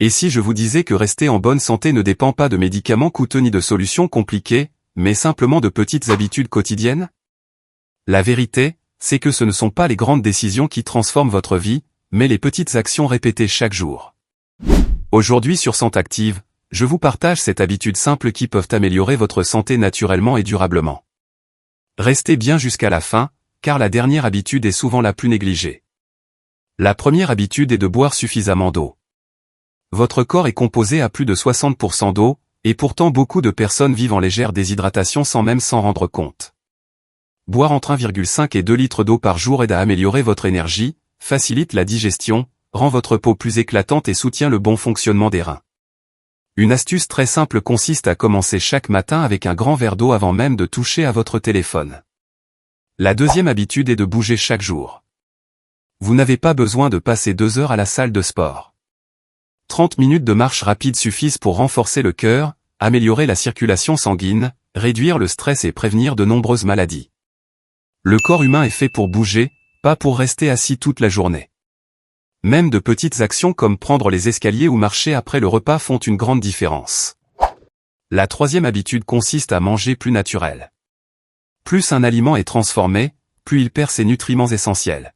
Et si je vous disais que rester en bonne santé ne dépend pas de médicaments coûteux ni de solutions compliquées, mais simplement de petites habitudes quotidiennes? La vérité, c'est que ce ne sont pas les grandes décisions qui transforment votre vie, mais les petites actions répétées chaque jour. Aujourd'hui sur Santé Active, je vous partage cette habitude simple qui peuvent améliorer votre santé naturellement et durablement. Restez bien jusqu'à la fin, car la dernière habitude est souvent la plus négligée. La première habitude est de boire suffisamment d'eau. Votre corps est composé à plus de 60% d'eau, et pourtant beaucoup de personnes vivent en légère déshydratation sans même s'en rendre compte. Boire entre 1,5 et 2 litres d'eau par jour aide à améliorer votre énergie, facilite la digestion, rend votre peau plus éclatante et soutient le bon fonctionnement des reins. Une astuce très simple consiste à commencer chaque matin avec un grand verre d'eau avant même de toucher à votre téléphone. La deuxième habitude est de bouger chaque jour. Vous n'avez pas besoin de passer 2 heures à la salle de sport. 30 minutes de marche rapide suffisent pour renforcer le cœur, améliorer la circulation sanguine, réduire le stress et prévenir de nombreuses maladies. Le corps humain est fait pour bouger, pas pour rester assis toute la journée. Même de petites actions comme prendre les escaliers ou marcher après le repas font une grande différence. La troisième habitude consiste à manger plus naturel. Plus un aliment est transformé, plus il perd ses nutriments essentiels.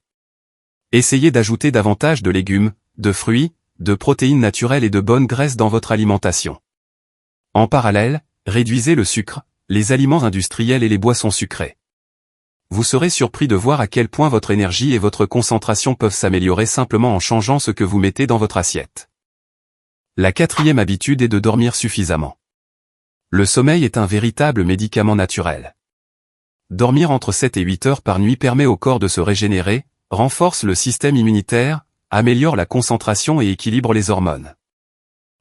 Essayez d'ajouter davantage de légumes, de fruits, de protéines naturelles et de bonnes graisses dans votre alimentation. En parallèle, réduisez le sucre, les aliments industriels et les boissons sucrées. Vous serez surpris de voir à quel point votre énergie et votre concentration peuvent s'améliorer simplement en changeant ce que vous mettez dans votre assiette. La quatrième habitude est de dormir suffisamment. Le sommeil est un véritable médicament naturel. Dormir entre 7 et 8 heures par nuit permet au corps de se régénérer, renforce le système immunitaire, améliore la concentration et équilibre les hormones.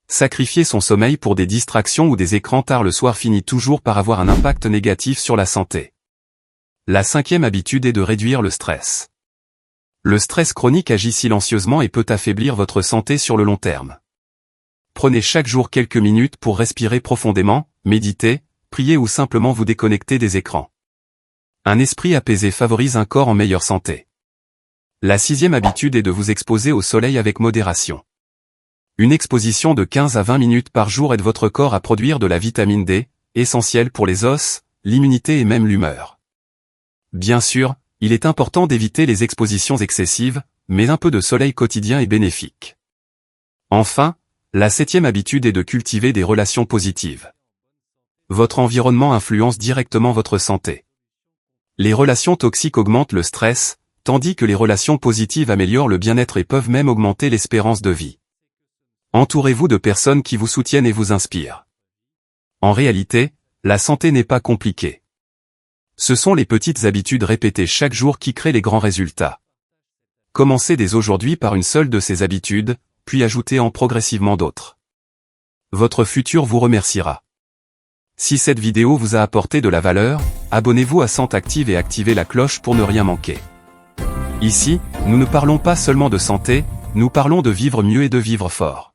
Sacrifier son sommeil pour des distractions ou des écrans tard le soir finit toujours par avoir un impact négatif sur la santé. La cinquième habitude est de réduire le stress. Le stress chronique agit silencieusement et peut affaiblir votre santé sur le long terme. Prenez chaque jour quelques minutes pour respirer profondément, méditer, prier ou simplement vous déconnecter des écrans. Un esprit apaisé favorise un corps en meilleure santé. La sixième habitude est de vous exposer au soleil avec modération. Une exposition de 15 à 20 minutes par jour aide votre corps à produire de la vitamine D, essentielle pour les os, l'immunité et même l'humeur. Bien sûr, il est important d'éviter les expositions excessives, mais un peu de soleil quotidien est bénéfique. Enfin, la septième habitude est de cultiver des relations positives. Votre environnement influence directement votre santé. Les relations toxiques augmentent le stress, tandis que les relations positives améliorent le bien-être et peuvent même augmenter l'espérance de vie. Entourez-vous de personnes qui vous soutiennent et vous inspirent. En réalité, la santé n'est pas compliquée. Ce sont les petites habitudes répétées chaque jour qui créent les grands résultats. Commencez dès aujourd'hui par une seule de ces habitudes, puis ajoutez-en progressivement d'autres. Votre futur vous remerciera. Si cette vidéo vous a apporté de la valeur, abonnez-vous à Santé Active et activez la cloche pour ne rien manquer. Ici, nous ne parlons pas seulement de santé, nous parlons de vivre mieux et de vivre fort.